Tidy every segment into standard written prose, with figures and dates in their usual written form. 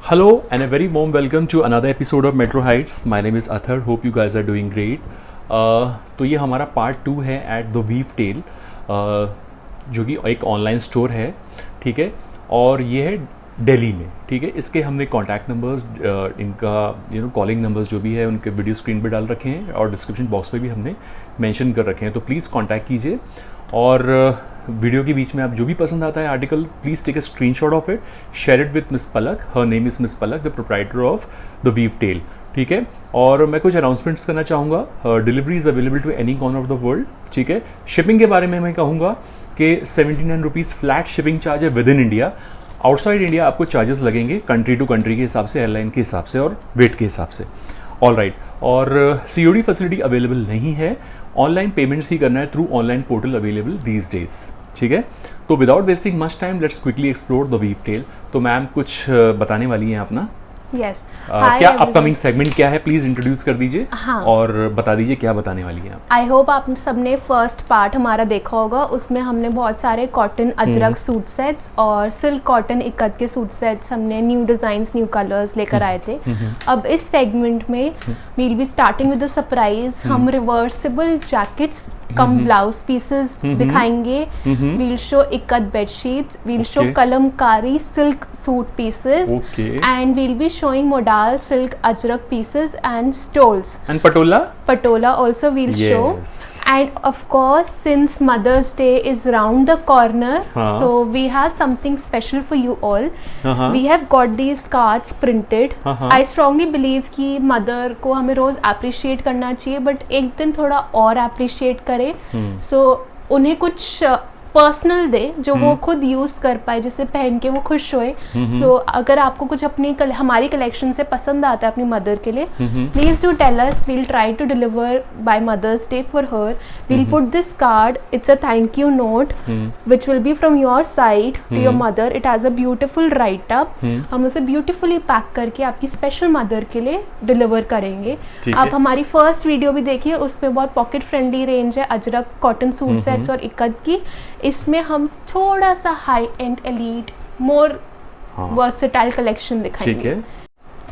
Hello and a very warm welcome to another episode of Metro Heights. My name is Athar. Hope you guys are doing great. तो ये हमारा part 2 है eight the weave tell, जो कि एक online store है, ठीक है, और ये है दिल्ली में, ठीक है। इसके हमने कॉन्टैक्ट नंबर्स, इनका कॉलिंग नंबर्स जो भी है उनके वीडियो स्क्रीन पे डाल रखे हैं और डिस्क्रिप्शन बॉक्स पे भी हमने मेंशन कर रखे हैं, तो प्लीज़ कॉन्टैक्ट कीजिए। और वीडियो के बीच में आप जो भी पसंद आता है article, please take a screenshot of it, share it with miss Palak. Her name is miss Palak, the proprietor of the weave tale, ठीक है। और मैं कुछ अनाउंसमेंट्स करना चाहूँगा। Delivery is available to any corner of the world, ठीक है। Shipping के बारे में मैं कहूँगा कि 79 रुपीज़ फ्लैट शिपिंग चार्ज है with in India. Outside India आपको चार्जेस लगेंगे कंट्री टू कंट्री के हिसाब से, एयरलाइन के हिसाब से और वेट के हिसाब से। All right. और COD फैसिलिटी अवेलेबल नहीं है, ऑनलाइन पेमेंट्स ही करना है through online portal available these days, ठीक है। तो without wasting much time, let's quickly explore the weave tale. तो मैम कुछ बताने वाली हैं अपना? Yes. क्या अपकमिंग सेगमेंट क्या है, प्लीज इंट्रोड्यूस कर दीजिए। हाँ. और बता दीजिए क्या बताने वाली हैं आप। आई होप आप सबने फर्स्ट पार्ट हमारा देखा होगा, उसमें हमने बहुत सारे कॉटन अजरक सूट सेट्स और सिल्क कॉटन इकत के सूट सेट्स, हमने न्यू डिज़ाइंस, न्यू कलर्स लेकर आए थे। अब इस सेगमेंट में we'll be starting with the surprise. हम reversible jackets cum blouse pieces दिखाएंगे। We'll show ikat bedsheets, we'll show Kalamkari silk suit pieces, and we'll be showing modal silk ajrak pieces and stoles. And patola also we'll show. And of course, since Mother's Day is round the corner, so we have something special for you all. We have got these cards printed. I strongly believe कि mother को हमें रोज appreciate करना चाहिए, but एक दिन थोड़ा और appreciate करें, so उन्हें कुछ पर्सनल दे जो वो खुद यूज कर पाए, जिसे पहन के वो खुश होए। सो अगर आपको कुछ अपनी हमारी कलेक्शन से पसंद आता है अपनी मदर के लिए, please do tell us, we'll try to deliver by mother's day for her. We'll put this card, it's a thank you note which will be from your side to your mother. It has a beautiful write up. हम उसे beautifully pack करके आपकी special mother के लिए deliver करेंगे। आप हमारी first video भी देखिए, उसमें बहुत पॉकेट फ्रेंडली रेंज है अजरक कॉटन सूट सेट्स और इकत की। इसमें हम थोड़ा सा high and elite more versatile collection दिखाएंगे, ठीक है।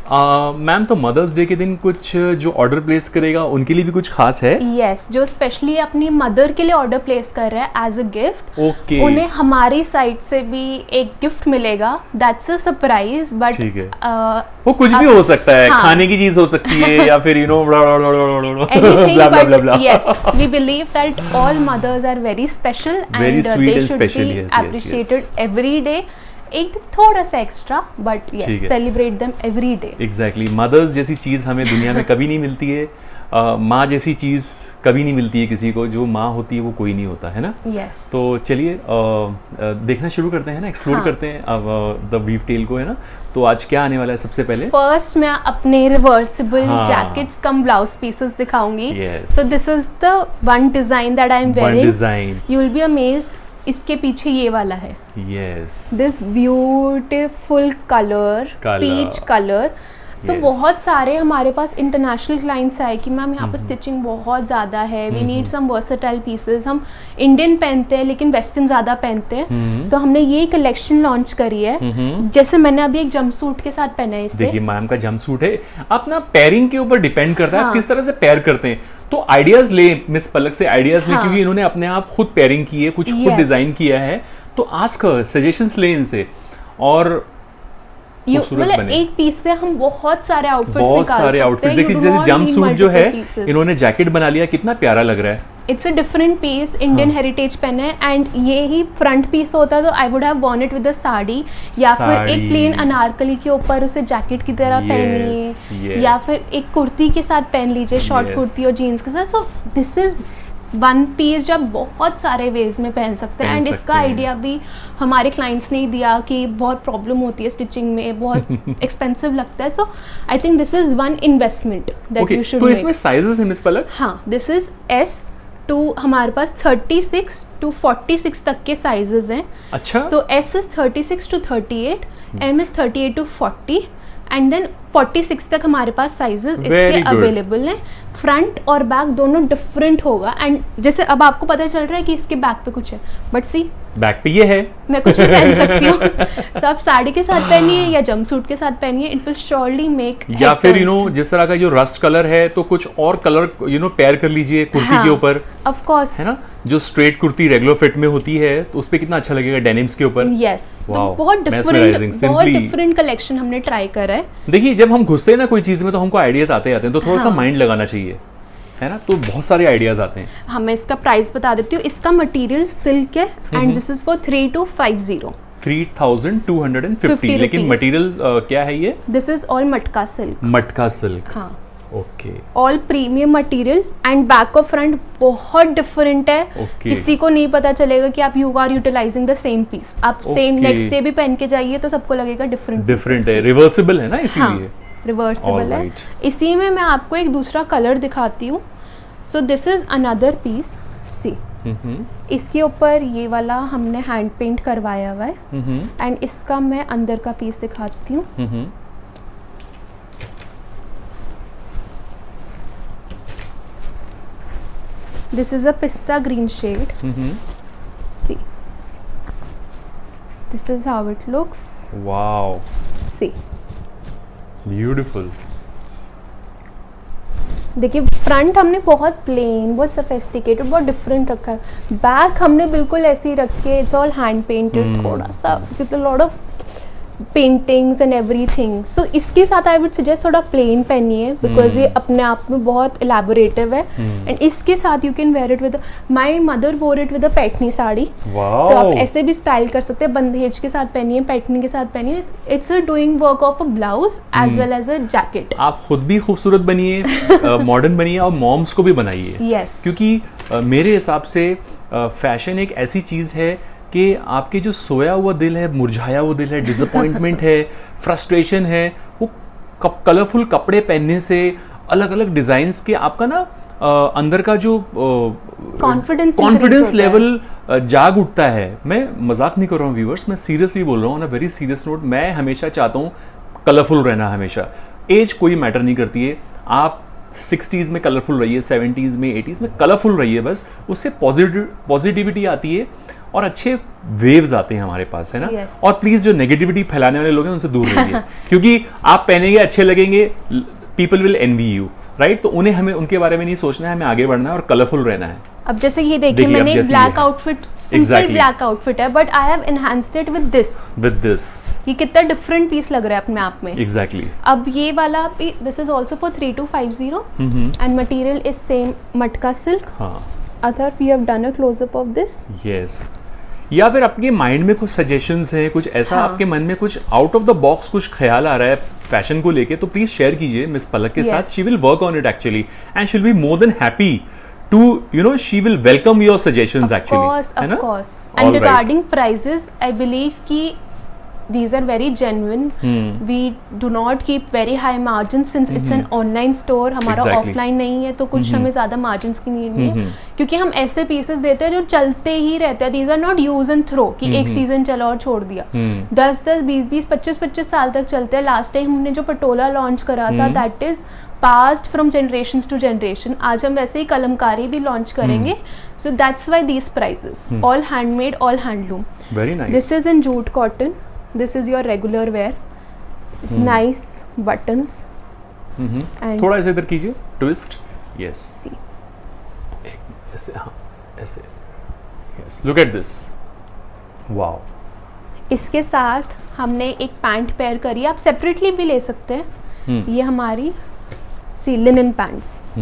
मैम, तो मदर्स डे के दिन कुछ जो ऑर्डर प्लेस करेगा उनके लिए भी कुछ खास है? यस, जो स्पेशली अपनी मदर के लिए ऑर्डर प्लेस कर रहे हैं एज अ गिफ्ट, उन्हें हमारी साइड से भी एक गिफ्ट मिलेगा। दैट्स अ सरप्राइज, बट वो कुछ भी हो सकता है, खाने की चीज हो सकती है या फिर yes, we believe that all mothers are very special and they should be appreciated every day. एक थोड़ा सा extra, but yes, celebrate them every day. Exactly. Mother's जैसी चीज़ हमें दुनिया में कभी नहीं मिलती है। माँ जैसी चीज़ कभी नहीं मिलती है किसी को, जो माँ होती है वो कोई नहीं होता है ना। yes. तो चलिए देखना शुरू करते हैं ना, एक्सप्लोर करते हैं अब द वीव टेल को, है ना। तो आज क्या आने वाला है सबसे पहले? फर्स्ट मैं अपने reversible jackets cum blouse pieces दिखाऊंगी। So this is the one design that I am wearing. You will be amazed, इसके पीछे ये वाला है। This beautiful colour, peach colour. So बहुत सारे हमारे पास इंटरनेशनल क्लाइंट्स आए कि मैम यहाँ पर स्टिचिंग बहुत ज़्यादा है, we need some versatile pieces. हम इंडियन पहनते हैं लेकिन वेस्टर्न ज़्यादा पहनते हैं, तो हमने ये कलेक्शन लॉन्च करी है। जैसे मैंने अभी एक जंपसूट के साथ पहना है। इससे देखिए मैम का जंपसूट है, अपना पेयरिंग के ऊपर डिपेंड करता है आप किस तरह से पेयर करते हैं। तो आइडियाज ले मिस पलक से, आइडियाज ले, क्योंकि इन्होंने अपने आप खुद पेयरिंग की है, कुछ खुद डिजाइन किया है, तो आस्क हर, सजेशंस ले इनसे। और मतलब एक पीस से हम बहुत सारे आउटफिट्स निकाल सकते हैं। देखिए जैसे जंपसूट जो है, इन्होंने जैकेट बना लिया, कितना प्यारा लग रहा है। It's a different piece, Indian heritage pen है, एंड ये ही फ्रंट पीस होता तो I would have worn it with a sari, या फिर एक प्लेन अनारकली के ऊपर उसे जैकेट की तरह पहनिए, या फिर एक कुर्ती के साथ पहन लीजिए, शॉर्ट कुर्ती और जीन्स के साथ। So this is one piece जो आप बहुत सारे वेज में पहन सकते हैं। एंड इसका आइडिया भी हमारे क्लाइंट्स ने दिया कि बहुत प्रॉब्लम होती है स्टिचिंग में, बहुत एक्सपेंसिव लगता है। So I think this is one investment that you should make. तो इसमें साइजेस हैं मिस पलक? हाँ, दिस इज S to हमारे पास 36 to 46 तक के साइजेस हैं। अच्छा। सो S is 36 to 38, M is 38 to 40, and then 46 तक हमारे पास साइजेस इसके अवेलेबल हैं। फ्रंट और बैक दोनों डिफरेंट होगा, एंड जैसे अब आपको पता चल रहा है कि इसके बैक पे कुछ है, बट सी बैक पे ये है, मैं कुछ भी पहन सकती हूँ। सब साड़ी के साथ पहनिए या जंपसूट के साथ पहनिए, इट विल श्योरली मेक। या फिर जिस तरह का जो रस्ट कलर है तो कुछ और कलर पेयर कर लीजिए कुर्ती के ऊपर, ऑफ कोर्स, है ना। जो स्ट्रेट कुर्ती रेगुलर फिट में होती है तो उस पे कितना अच्छा लगेगा डेनिम्स के ऊपर। यस, तो बहुत डिफरेंट कलेक्शन हमने ट्राई करा है। देखिए, जब हम घुसते हैं ना कोई चीज में तो हमको आइडियाज आते हैं, तो थोड़ा सा माइंड लगाना चाहिए, है ना। तो बहुत सारे आइडियाज आते हैं। हाँ, मैं इसका प्राइस बता देती हूँ। इसका मटेरियल सिल्क है एंड दिस इज फॉर 3250। 3250, लेकिन मटेरियल क्या है ये? This is all matka silk. Matka silk, हाँ, okay. All premium material and back और फ्रंट बहुत डिफरेंट है। किसी को नहीं पता चलेगा कि आप you are utilising the same piece. आप सेम नेक्स्ट डे भी पहन के जाइए तो सबको लगेगा डिफरेंट है। रिवर्सिबल है ना, इसीलिए। हाँ, रिवर्सिबल है। इसी में मैं आपको एक दूसरा कलर दिखाती हूँ। So this is another piece, see. इसके ऊपर ये वाला हमने हैंड पेंट करवाया हुआ है एंड इसका मैं अंदर का पीस दिखाती हूँ। This is a pista green shade. See, this is how it looks. Wow. See, beautiful. देखिए, फ्रंट हमने बहुत प्लेन, बहुत सोफिस्टिकेटेड, बहुत डिफरेंट रखा है। बैक हमने बिल्कुल ऐसे ही रखे, इट्स ऑल हैंड पेंटेड, थोड़ा सा with a lot of paintings and everything. So इसके साथ आई वुड सजेस्ट थोड़ा प्लेन पहनिए बिकॉज ये अपने आप में बहुत इलेबोरेटिव है। एंड इसके साथ you can wear it with, my mother वोर इट विद अ पैठनी साड़ी। तो आप ऐसे भी स्टाइल कर सकते हैं, बंदेज के साथ पहनिए, पैठनी के साथ पहनिए। It's a doing work of a blouse as well as a jacket. आप खुद भी खूबसूरत बनिए, मॉडर्न बनिए और मॉम्स को भी बनाइए। यस, क्योंकि मेरे हिसाब से फैशन एक ऐसी चीज है कि आपके जो सोया हुआ दिल है, मुरझाया हुआ दिल है, डिसअपॉइंटमेंट है, फ्रस्ट्रेशन है, वो कलरफुल कपड़े पहनने से, अलग अलग डिजाइन्स के आपका ना अंदर का जो कॉन्फिडेंस लेवल जाग उठता है। मैं मजाक नहीं कर रहा हूँ व्यूअर्स, मैं सीरियसली बोल रहा हूँ ना, वेरी सीरियस नोट। मैं हमेशा चाहता हूँ कलरफुल रहना, हमेशा। एज कोई मैटर नहीं करती है, आप 60s में कलरफुल रहिए, 70s में, 80s में कलरफुल रहिए, बस उससे पॉजिटिविटी आती है और अच्छे वेव्स आते हैं हमारे पास, है ना। yes. और प्लीज जो नेगेटिविटी फैलाने वाले लोग हैं उनसे दूर रहिए क्योंकि आप पहनेंगे, अच्छे लगेंगे, people will envy you, right. तो हमें उनके बारे में नहीं सोचना है, हमें आगे बढ़ना है और कलरफुल रहना है। अब जैसे ये देखिए, मैंने एक black outfit, simple black outfit है, but I have enhanced it with this. ये कितना डिफरेंट पीस लग रहा है अपने आप में। एग्जैक्टली। अब ये वाला, this is also for 3250 and material is same matka silk. हाँ, other we have done a close up of this. Yes. या फिर आपके माइंड में कुछ सजेशंस हैं, कुछ ऐसा आपके मन में कुछ आउट ऑफ द बॉक्स कुछ ख्याल आ रहा है फैशन को लेके, तो प्लीज शेयर कीजिए मिस पलक के साथ। She will work on it actually and she will be more than happy to she will welcome your suggestions actually. Of course. And regarding prices, I believe ki these are very genuine. We do not keep very high margins since it's an online store. हमारा offline नहीं है तो कुछ हमें ज़्यादा margins की need नहीं है, क्योंकि हम ऐसे pieces देते हैं जो चलते ही रहते हैं. These are not use and throw कि एक season चला और छोड़ दिया. 10-10, 20-20, 25-25 साल तक चलते हैं. लास्ट टाइम हमने जो पटोला लॉन्च करा था, that is passed from generations to generation. आज हम वैसे ही कलमकारी भी लॉन्च करेंगे. So that's why these prices. All handmade, all handloom. Very nice. This is in jute cotton. This is your regular wear. Nice buttons. And थोड़ा ऐसे इधर कीजिए, twist. Yes. See. ऐसे, हाँ, ऐसे. Yes. Look at this. Wow. इसके साथ हमने एक पैंट पेयर करी, आप सेपरेटली भी ले सकते हैं. ये हमारी लिनन पैंट्स.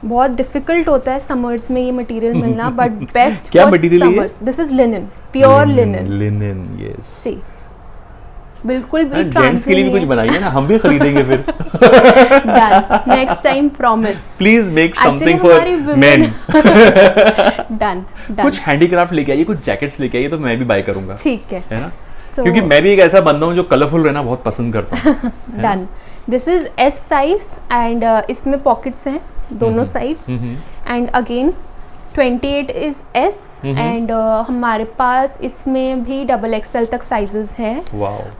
बहुत डिफिकल्ट होता है समर्स में ये मटेरियल मिलना, बट बेस्ट क्या मटेरियल है? This is linen, pure linen. Linen, yes. See, बिल्कुल भी जेंट्स के लिए भी कुछ बनाइए ना, हम भी खरीदेंगे फिर. Done, next time promise. Please make something for main. Done. कुछ हैंडीक्राफ्ट लेके आइए, कुछ जैकेट्स लेके आइए, तो मैं भी बाय करूंगा. ठीक है ना, क्योंकि मैं भी एक ऐसा बंदा हूँ जो कलरफुल रहना बहुत पसंद करता हूँ. Done. This is S size and इसमें पॉकेट्स हैं दोनों sides. And again 28 is S and हमारे पास इसमें भी डबल एक्सएल तक साइजेस हैं.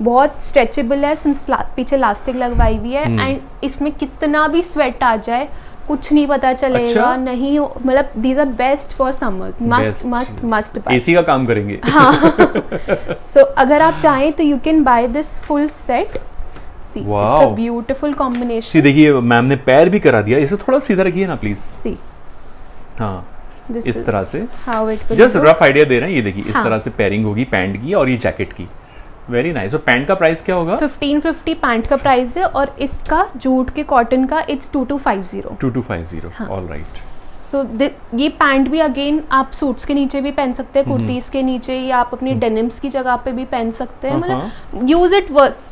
बहुत स्ट्रेचेबल है, सिंस पीछे इलास्टिक लगवाई हुई है. एंड इसमें कितना भी स्वेट आ जाए कुछ नहीं पता चलेगा, नहीं मतलब these are best for summers, must buy. AC का काम करेंगे. हाँ. So अगर आप चाहें तो you can buy this full set. See, wow. It's a beautiful combination. See, देखिए मैम ने पैर भी करा दिया. इसे थोड़ा सीधा रखिए ना प्लीज. See. हाँ. इस तरह से. How it will Just rough idea दे रहे हैं. ये देखिए इस तरह से पेयरिंग होगी पैंट की और ये जैकेट की. Very nice. और पैंट का प्राइस क्या होगा? 1550 पैंट का प्राइस है और इसका जूट के कॉटन का इट्स 2250. 2250. All right. सो ये पैंट भी अगेन आप सूट्स के नीचे भी पहन सकते हैं, कुर्तीज के नीचे, या आप अपनी डेनिम्स की जगह पे भी पहन सकते हैं. मतलब use it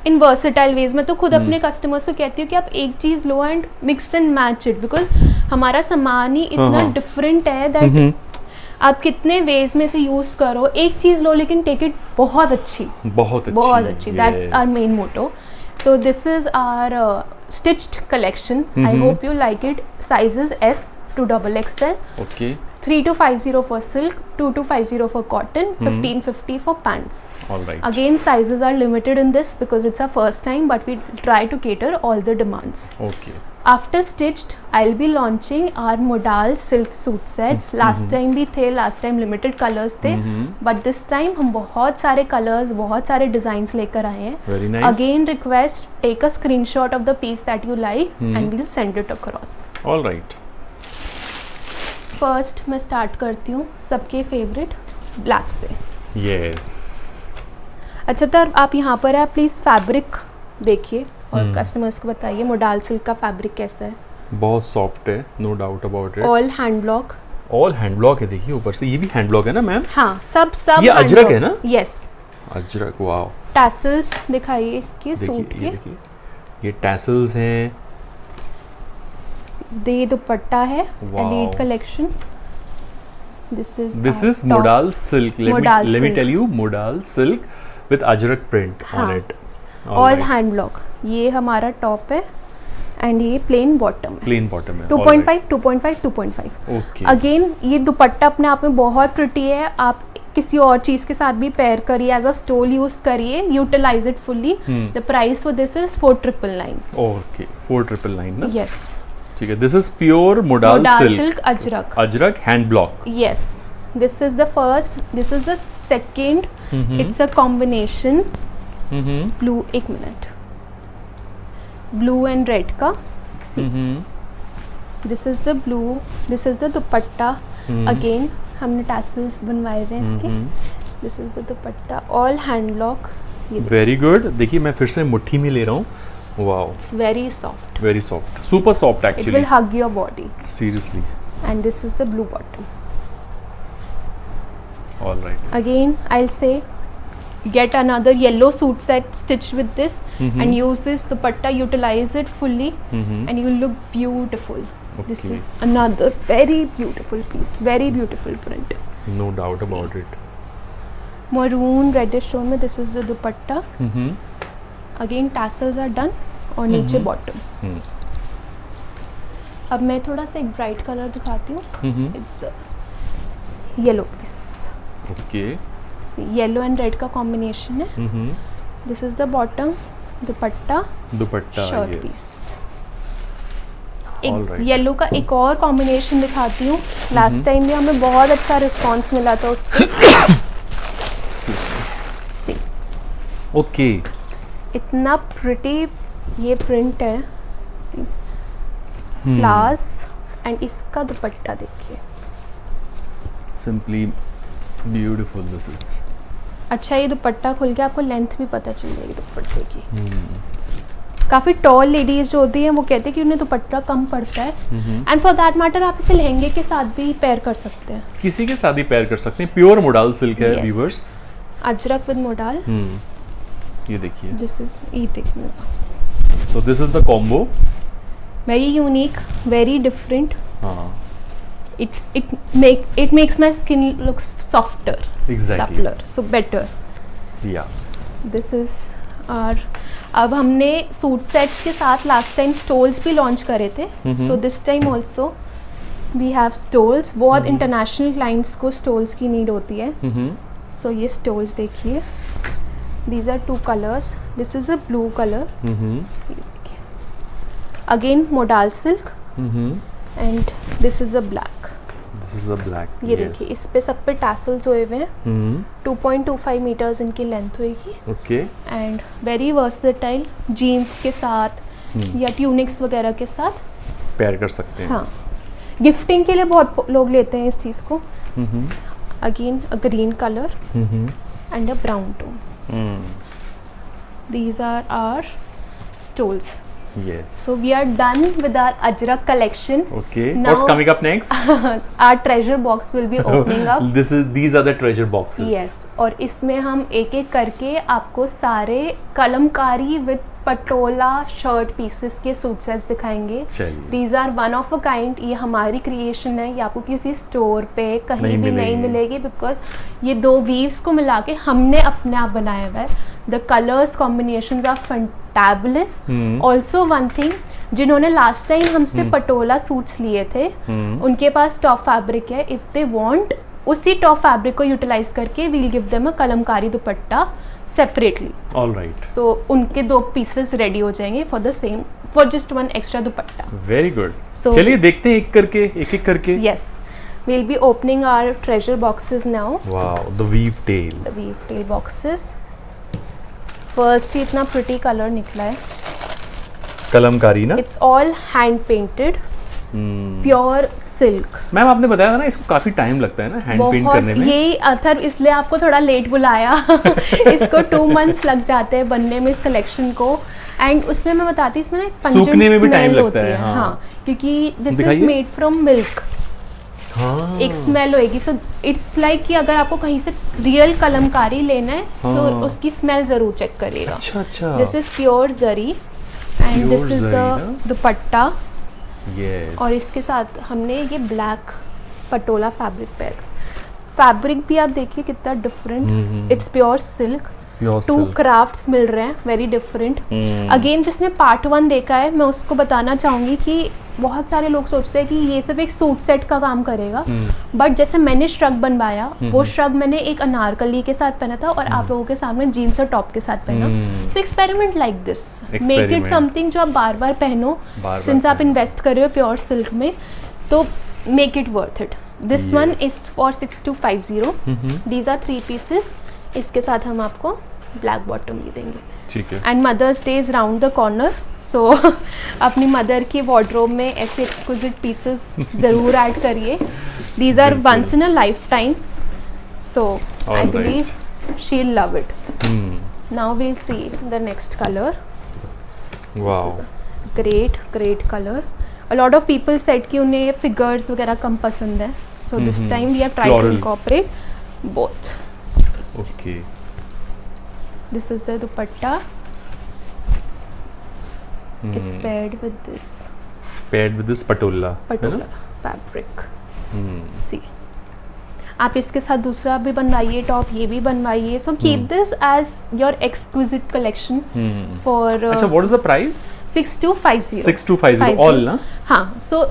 in versatile ways. मैं तो खुद अपने कस्टमर्स को कहती हूँ कि आप एक चीज लो and mix and match it, because हमारा सामान ही इतना डिफरेंट है दैट आप कितने वेज में से यूज करो, एक चीज लो लेकिन टेक इट बहुत अच्छी. That's our main motto. So this is our stitched collection. I hope you like it. Sizes S to XXL. Okay. 3250 for silk, 2250 for cotton, 1550 for pants. All right. Again, sizes are limited in this because it's our first time, but we try to cater all the demands. Okay. After stitched, I'll be launching our modal silk suit sets. Last time भी थे, last time limited colors थे, but this time हम बहुत सारे colors, बहुत सारे designs लेकर आए हैं. Very nice. Again, request take a screenshot of the piece that you like and we'll send it across. All right. First मैं स्टार्ट करती हूँ सबके फेवरेट ब्लैक से. यस. अच्छा तर आप यहाँ पर है, प्लीज़ फैब्रिक देखिए और कस्टमर्स को बताइए मोडाल सिल्क का फैब्रिक कैसा है. बहुत सॉफ्ट है, no doubt about it. All hand block. All hand block है. देखिए ऊपर से ये भी हैंड ब्लॉक है ना मैम? हाँ सब ये अजरक है ना? यस अजरक. वाओ. टैसल्स दिखाइए इसके सूट के. ये टैसल्स हैं. ये दुपट्टा है. Elite collection. This is modal silk. Let me tell you, modal silk with ajrak print on it. All hand block. ये हमारा टॉप है एंड ये प्लेन बॉटम है. प्लेन बॉटम है. 2.5 2.5 2.5. ओके. अगेन ये दुपट्टा अपने आप में बहुत प्रिटी है. आप किसी और चीज के साथ भी पेयर करिए, एज अ स्टोल यूज करिए, utilize it fully. The price for this is 4999. Okay. 4999 ना? यस. ठीक है. This is pure modal silk ajrak. Ajrak hand block. Yes. This is the first. This is the second. It's a combination. Blue. एक minute. Blue and red का. This is the blue. This is the dupatta. Again हमने tassels बनवाए हुए हैं इसके. This is the dupatta. All hand block. Very good. देखिए मैं फिर से मुट्ठी में ले रहा हूँ. Wow. It's very soft. Very soft. Super soft actually. It will hug your body. Seriously. And this is the blue bottom. All right. Again, I'll say get another yellow suit set stitched with this and use this dupatta, utilize it fully and you'll look beautiful. Okay. This is another very beautiful piece. Very beautiful print. No doubt about it. Maroon reddish tone में this is the dupatta. Again tassels are done और नीचे bottom. अब मैं थोड़ा सा एक bright colour दिखाती हूँ. It's yellow piece. Okay. Yellow and red का कॉम्बिनेशन है. This is the bottom. Dupatta shirt piece. एक येलो का एक और कॉम्बिनेशन दिखाती हूँ. लास्ट टाइम भी हमें बहुत अच्छा रिस्पॉन्स मिला था उसके. ओके. इतना प्रिटी ये प्रिंट है. सी फ्लावर्स एंड इसका दुपट्टा देखिए. Simply beautiful. This is. अच्छा ये दुपट्टा खुल के आपको लेंथ भी पता चल जाएगी दुपट्टे की. काफ़ी टॉल लेडीज जो होती हैं वो कहते हैं कि उन्हें दुपट्टा कम पड़ता है. एंड फॉर दैट मैटर आप इसे लहंगे के साथ भी पेयर कर सकते हैं. किसी के साथ भी पेयर कर सकते हैं. प्योर मोडाल सिल्क है व्यूअर्स. Ajrak with modal. ये देखिए. दिस इज ई देखिए. So this is the combo. Very unique, very different. It makes my skin looks softer. Exactly. Suppler, so better. Yeah. This is our. अब हमने suit sets के साथ last time stoles भी launch करे थे. So this time also we have stoles. बहुत international clients को stoles की नीड होती है. So ये स्टोल्स देखिए. These are two colors. This is a blue color. Again modal silk. And this is a black. This is a black. ये देखिए इस पे सब पे टैसल्स हुए हुए हैं। 2.25 मीटर्स इनकी लेंथ होगी। Okay. And very versatile, jeans के साथ या ट्यूनिक्स वगैरह के साथ पेयर कर सकते हैं। हाँ, गिफ्टिंग के लिए बहुत लोग लेते हैं इस चीज़ को। Again a green colour and a brown tone. These are our stoles. Yes. So we are done with our Ajrak collection. Okay. Now, what's coming up next? Our treasure box will be opening up. These are the treasure boxes. Yes. और इसमें हम एक एक करके आपको सारे Kalamkari with Patola shirt pieces के suit sets दिखाएंगे। These are one of a kind. ये हमारी क्रिएशन है, ये आपको किसी स्टोर पे कहीं भी नहीं मिलेगी, बिकॉज ये दो वीव्स को मिला के हमने अपने आप बनाया हुआ है। The colors combinations are fantabulous. Also one thing, जिन्होंने लास्ट टाइम हमसे पटोला सूट्स लिए थे, उनके पास टॉप फैब्रिक है। इफ दे वांट, उसी टॉप फैब्रिक को यूटिलाइज करके we'll give them a kalamkari dupatta separately. Alright. So उनके 2 पीसेस रेडी हो जाएंगे for the same, for just 1 extra dupatta. Very good. चलिए देखते हैं एक एक करके। Yes, we'll be opening our treasure boxes now. Wow, the weave tail. The weave tail boxes. First ही इतना प्रिटी कलर निकला है, कलमकारी ना। It's all hand painted, pure silk. Ma'am आपने बताया था ना इसको काफी टाइम लगता है ना हैंड पेंट करने में। यही अथर इसलिए आपको थोड़ा लेट बुलाया। इसको 2 मंथ्स लग जाते हैं बनने में इस कलेक्शन को। एंड उसमें मैं बताती हूँ, इसमें ना सूखने में भी टाइम लगता है। हाँ, क्योंकि this is made from milk. एक स्मेल होएगी। सो इट्स लाइक कि अगर आपको कहीं से रियल कलमकारी लेना है तो उसकी स्मेल जरूर चेक करिएगा। अच्छा। This is pure zari and this is dupatta. और इसके साथ हमने ये black patola fabric pack. Fabric भी आप देखिए कितना different, it's pure silk. 2 crafts मिल रहे हैं, वेरी डिफरेंट। अगेन जिसने पार्ट 1 देखा है, मैं उसको बताना चाहूँगी कि बहुत सारे लोग सोचते हैं कि ये सिर्फ एक सूट सेट का काम करेगा, बट जैसे मैंने श्रग बनवाया, वो श्रग मैंने एक अनारकली के साथ पहना था और आप लोगों के सामने जीन्स और टॉप के साथ पहना। So experiment like this, make it something जो आप बार बार पहनो। सिंस आप इन्वेस्ट कर रहे हो प्योर सिल्क में, तो make it worth it. This one is for 6250। These are 3 pieces. इसके साथ हम आपको ब्लैक बॉटम भी देंगे। ठीक है। And mother's day is round the corner, so अपनी मदर की वार्डरोब में ऐसे एक्सक्लूसिव पीसेस जरूर ऐड करिए। These are once in a lifetime, so I believe she will love it. Now we'll see the next colour. Wow, great colour. A lot of people said कि उन्हें figures वगैरह कम पसंद है, so this time we have tried to incorporate both. Okay. This is the dupatta. It's paired with this. Paired with this patola fabric. See. आप इसके साथ दूसरा भी बनवाइए टॉप, ये भी बनवाइए। So keep this as your exclusive collection for. अच्छा, what is the price? 6250। 6250 all ना? हाँ। So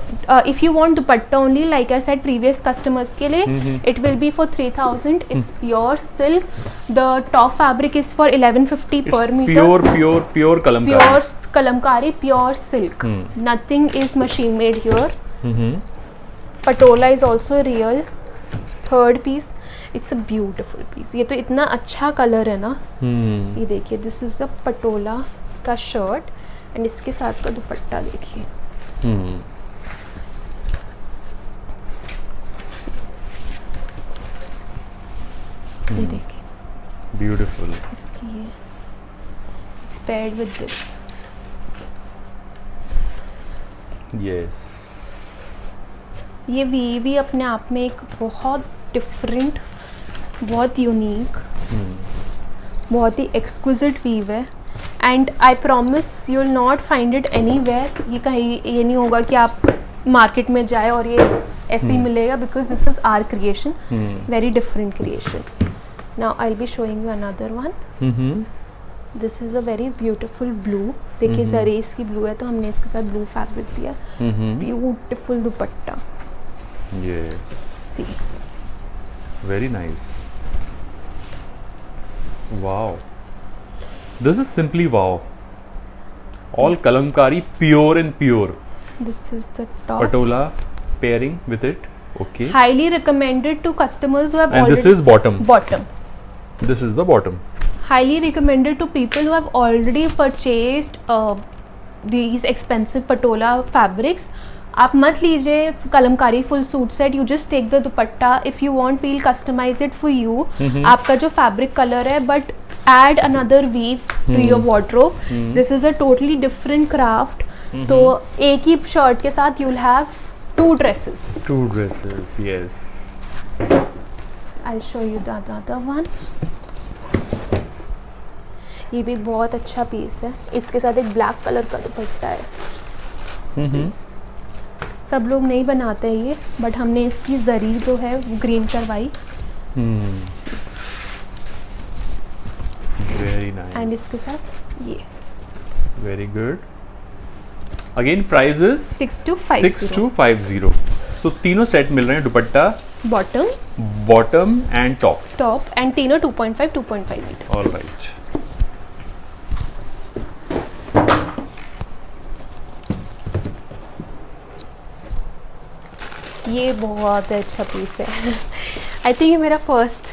if you want dupatta only, like I said previous customers के लिए, it will be for 3000। It's pure silk. The top fabric is for 1150 per metre. Pure kalamkari, pure silk. Nothing is machine made here. Patola is also real. Third piece, it's a beautiful piece. ये तो इतना अच्छा colour है ना। ये देखिए, this is अ पटोला का shirt and इसके साथ का दुपट्टा देखिए। ये देखिए, ब्यूटिफुल। इसकी ये it's paired with this. Yes, ये वीव भी अपने आप में एक बहुत डिफरेंट, बहुत यूनिक, बहुत ही एक्सक्विजिट वीव है। And I promise you will not find it anywhere. ये कहीं ये नहीं होगा कि आप मार्केट में जाए और ये ऐसे ही मिलेगा, because this is our creation, very different creation. Now I will be showing you another one. This is a very beautiful blue. देखिए जरी इसकी ब्लू है, तो हमने इसके साथ ब्लू फैब्रिक दिया। Beautiful dupatta. Yes. See. Very nice. Wow. This is simply wow. All kalamkari, pure and pure. This is the top. Patola pairing with it. Okay. Highly recommended to customers who have And already. this is bottom. Bottom. This is the bottom. Highly recommended to people who have already purchased these expensive patola fabrics. आप मत लीजिए kalamkari full suit set. You just take the dupatta. If you want we'll customize it for you. आपका जो fabric colour है, but add another weave to your wardrobe. This is a totally different craft. तो एक ही shirt के साथ you'll have two dresses. Yes. I'll show you the other one. ये भी बहुत अच्छा पीस है. इसके साथ एक ब्लैक कलर का दुपट्टा है. सब लोग नहीं बनाते हैं ये, बट हमने इसकी जरी जो है वो ग्रीन करवाई. Very nice. एंड इसके साथ ये Very good. Again price is 6250. So तीनों सेट मिल रहे हैं, दुपट्टा, बॉटम एंड टॉप एंड तीनों 2.5 मीटर. ऑलराइट. ये बहुत अच्छा पीस है. आई थिंक ये मेरा फर्स्ट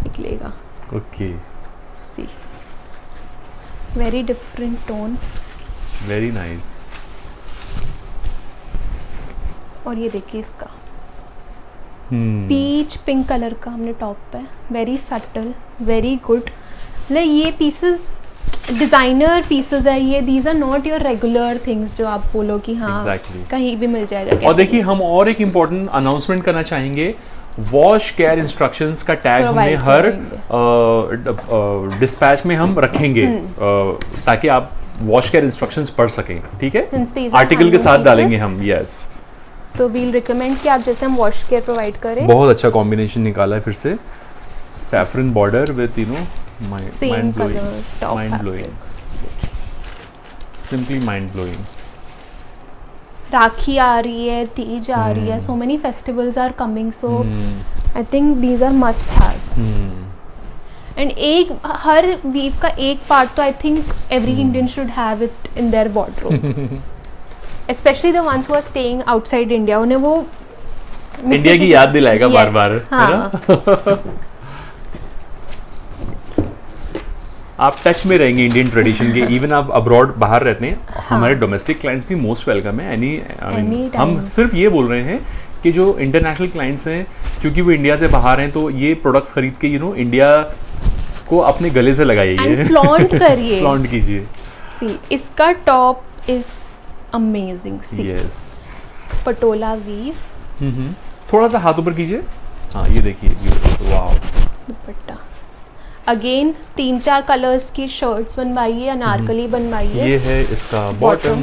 निकलेगा. Okay. See very different tone. Very nice. और ये देखिए इसका पीच पिंक कलर का हमने टॉप पे. Very subtle, very good. ये पीसेस डिजाइनर पीसेस है ये. These are not your regular things जो आप बोलो कि हाँ Exactly. कहीं भी मिल जाएगा. और देखिए हम और एक इम्पोर्टेंट अनाउंसमेंट करना चाहेंगे. वॉश केयर इंस्ट्रक्शंस का टैग हमने हर डिस्पैच में हम रखेंगे ताकि आप वॉश केयर इंस्ट्रक्शंस पढ़ सकें. ठीक है, आर्टिकल के साथ डालेंगे हम. यस. तो वील रिकमेंड कि आप जैसे हम वॉश केयर प्रोवाइड करें. बहुत अच्छा कॉम्बिनेशन निकाला है फिर से. Saffron border with same colour top. Mind blowing. Simply mind blowing. Rakhi आ रही है, तीज आ रही है. So many festivals are coming. So I think these are must haves. And एक हर वीव का एक पार्ट तो I think every Indian should have it in their wardrobe. Specially the ones who are staying outside India. उन्हें वो India की याद दिलाएगा बार बार. आप टच में रहेंगे इंडियन ट्रेडिशन के. इवन आप अब्रॉड बाहर रहते हैं, हमारे डोमेस्टिक क्लाइंट्स भी मोस्ट वेलकम है. हम सिर्फ ये बोल रहे हैं कि जो इंटरनेशनल क्लाइंट्स हैं, क्योंकि वो इंडिया से बाहर हैं, तो ये प्रोडक्ट्स खरीद के इंडिया को अपने गले से लगाइए, फ्लॉन्ट करिए. फ्लॉन्ट कीजिए. सी इसका top is amazing. See yes. Patola weave. थोड़ा सा हाथ ऊपर कीजिए. हाँ ये देखिए. वाओ. दुपट्टा. अगेन 3-4 कलर्स की शर्ट्स बनवाई है, अनारकली बनवाई है. ये है इसका bottom.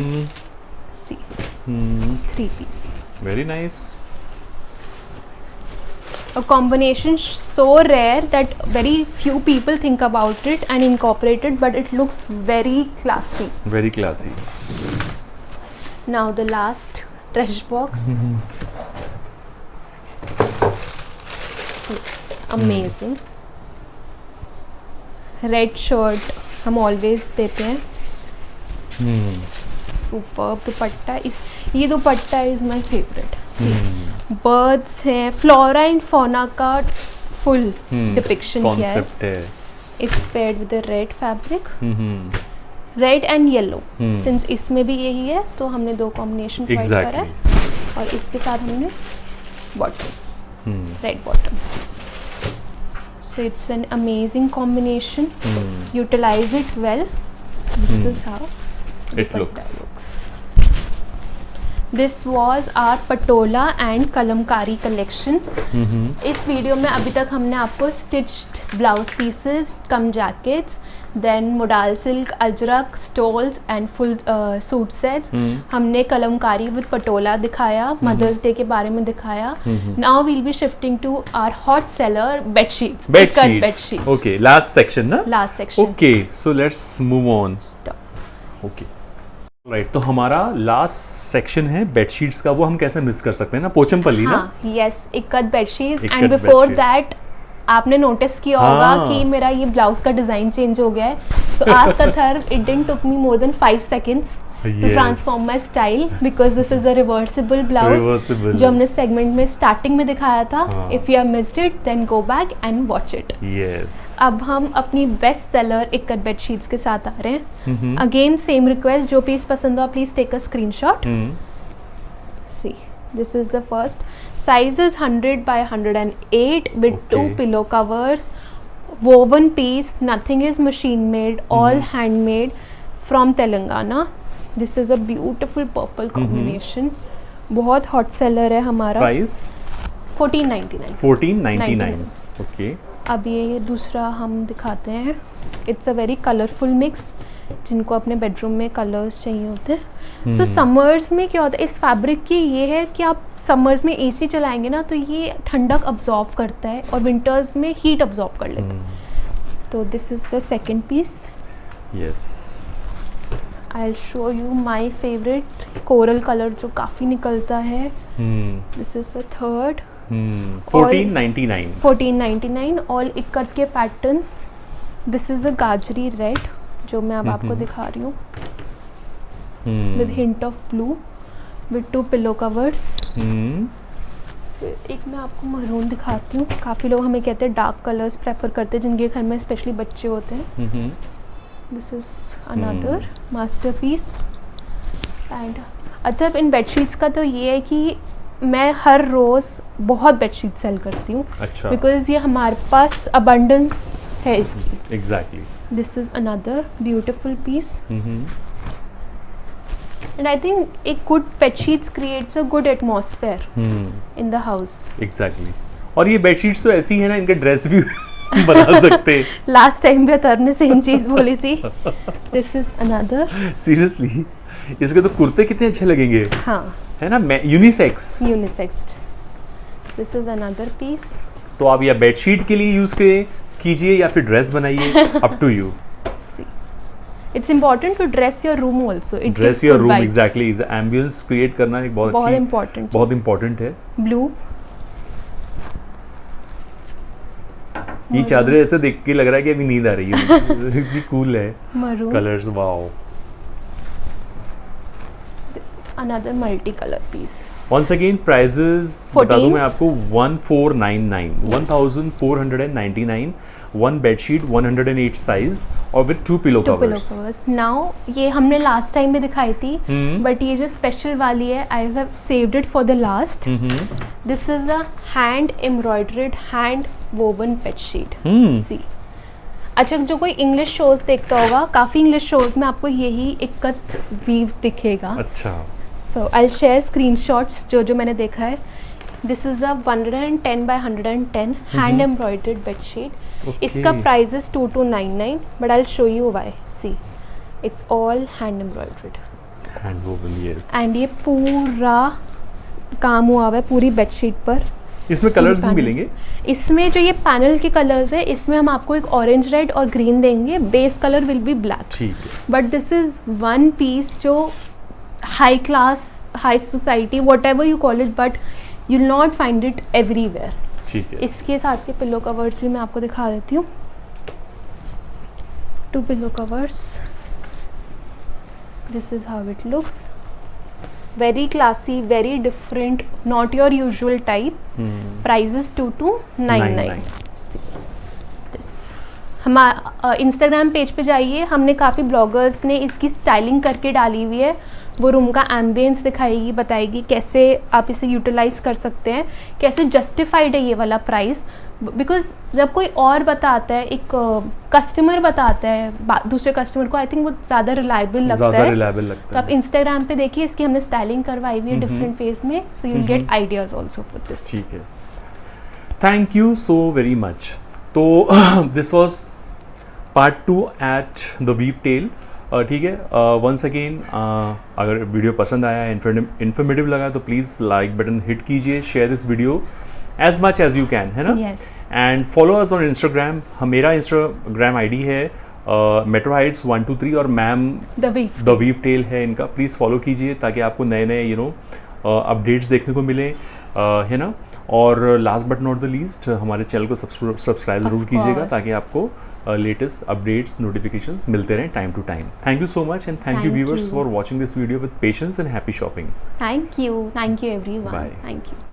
See 3 piece. Very nice. A combination so rare that very few people think about it and incorporate it, but it looks very classy. Very classy. Now the last trash box. It's amazing. Red shirt हम always देते हैं. Superb दुपट्टा. ये दुपट्टा is my favorite. See, birds हैं, flora and fauna का full depiction किया है. Concept है. It's paired with the red fabric. Red and yellow. Since इसमें भी यही है, तो हमने 2 combination provide करा है. और इसके साथ हमने bottom, red bottom. So it's an amazing combination. Utilize it well. This is how it looks. This was our patola and kalamkari collection. इस वीडियो में अभी तक हमने आपको stitched blouse pieces, cum jackets, then modal silk, ajrak, stoles and full suit sets. हमने kalamkari with Patola दिखाया, mother's day के बारे में दिखाया. Now we'll be shifting to our hot seller bedsheets. Bedsheets. Okay, last section ना? Last section. Okay, so let's move on. Okay right. तो हमारा last section है बेडशीट्स का. वो हम कैसे मिस कर सकते हैं ना, पोचमपल्ली ना. Yes, ikat bedsheets. And before that आपने नोटिस किया होगा कि मेरा ये ब्लाउज का डिजाइन चेंज हो गया है. सो आज का थर it didn't took me more than 5 seconds. to transform my style because this is a reversible blouse जो हमने segment में starting में दिखाया था. If you have missed it, then go back and watch it. Yes. अब हम अपनी best seller ikat bed sheets के साथ आ रहे हैं. Again same request, जो piece पसंद हो please take a screenshot. See, this is the first. Size is 100 by 108 with 2 pillow covers. Woven piece, nothing is machine made, all handmade from Telangana. This is a beautiful purple combination. बहुत hot seller है हमारा. Price? 14.99. 14.99. Okay. अब ये दूसरा हम दिखाते हैं. It's a very colorful mix. जिनको अपने बेडरूम में कलर्स चाहिए होते हैं. सो समर्स में क्या होता है, इस फैब्रिक की ये है कि आप समर्स में एसी चलाएंगे ना तो ये ठंडक अब्जॉर्ब करता है और विंटर्स में हीट अब्जॉर्ब कर लेता है. तो this is the second piece. Yes, I will show you my favourite coral colour जो काफ़ी निकलता है. This is the third. 14.99. 14.99. All ikat के patterns. This is a gajari red जो मैं अब आपको दिखा रही हूँ with hint of blue with 2 pillow covers. फिर एक मैं आपको मरून दिखाती हूँ. काफ़ी लोग हमें कहते हैं डार्क कलर्स प्रेफर करते हैं जिनके घर में स्पेशली बच्चे होते हैं. This is another masterpiece. And अच्छा इन बेडशीट्स का तो ये है कि मैं हर रोज़ बहुत बेडशीट सेल करती हूँ. अच्छा. बिकॉज ये हमारे पास अबंडेंस है इसकी. Exactly. This is another beautiful piece. And I think a good bed sheets creates a good atmosphere in the house. Exactly. और ये bed sheets तो ऐसी है ना, इनका ड्रेस भी बना सकते हैं. Last time भी अतर ने सेम चीज बोली थी. This is another. Seriously, इसके तो कुर्ते कितने अच्छे लगेंगे. हाँ. है ना, unisex. Unisex. This is another piece. तो आप या बेडशीट के लिए यूज कीजिए या फिर ड्रेस बनाइए. Up to you. It's important to dress your room also. It dress your room vibes. Exactly. Ambience create करना एक बहुत important है. Blue. ये चादरें ऐसे देख के लग रहा है कि अभी नींद आ रही है. इतनी कूल है. Maroon. Colors, wow. Another multi-color piece. Once again, prices बता दूं मैं आपको 1499, 1499, one bed sheet, 108 size और with 2 pillow covers. Now ये हमने last time में दिखाई थी, but ये जो special वाली है, I have saved it for the last. This is a hand embroidered, hand woven bed sheet. See. अच्छा, जो कोई इंग्लिश शोज देखता होगा, काफ़ी इंग्लिश शोज में आपको यही इक्कत वीव दिखेगा. अच्छा. So I'll share screenshots जो मैंने देखा है. This is a 110 by 110 hand embroidered bed sheet. Okay. इसका price is 2299, but I'll show you why. See, it's all hand embroidered. Hand woven, yes. And ये पूरा काम हुआ हुआ है पूरी bedsheet पर. इसमें कलर्स भी मिलेंगे. इसमें जो ये पैनल के कलर्स है, इसमें हम आपको एक ऑरेंज, रेड और ग्रीन देंगे. Base colour will be black. ठीक है. But this is one piece जो high class, high society, whatever you call it, but you will not find it everywhere. ठीक है. इसके साथ के पिलो कवर्स भी मैं आपको दिखा देती हूँ. 2 pillow covers. This is how it looks. Very classy, very different, not your usual type. Price is 2299. This. हमारा इंस्टाग्राम पेज पे जाइए, हमने काफ़ी ब्लॉगर्स ने इसकी स्टाइलिंग करके डाली हुई है. वो रूम का एम्बियंस दिखाएगी, बताएगी कैसे आप इसे यूटिलाइज कर सकते हैं, कैसे जस्टिफाइड है ये वाला प्राइस. बिकॉज जब कोई और बताता है, एक कस्टमर बताता है दूसरे कस्टमर को, आई थिंक वो ज़्यादा रिलायबल लगता है. तो आप इंस्टाग्राम पे देखिए, इसकी हमने स्टाइलिंग करवाई हुई है डिफरेंट वेज में, so you get ideas also for this. ठीक है. Thank you so very much. तो this was part 2 at the weave tale. ठीक है. वंस अगेन, अगर वीडियो पसंद आया, इन्फॉर्मेटिव लगा तो प्लीज़ लाइक बटन हिट कीजिए, share this video as much as you can, है ना. Yes. And follow us on Instagram. मेरा Instagram ID है Metro Heights 123 और मैम The Weave Tail है इनका. प्लीज़ फॉलो कीजिए ताकि आपको नए नए अपडेट्स देखने को मिले, है ना। और last but not the least, हमारे चैनल को सब्सक्राइब ज़रूर कीजिएगा ताकि आपको लेटेस्ट अपडेट्स नोटिफिकेशंस मिलते रहें time to time. Thank you so much and thank you viewers for watching this video with patience and happy shopping. Thank you everyone. Bye. Thank you.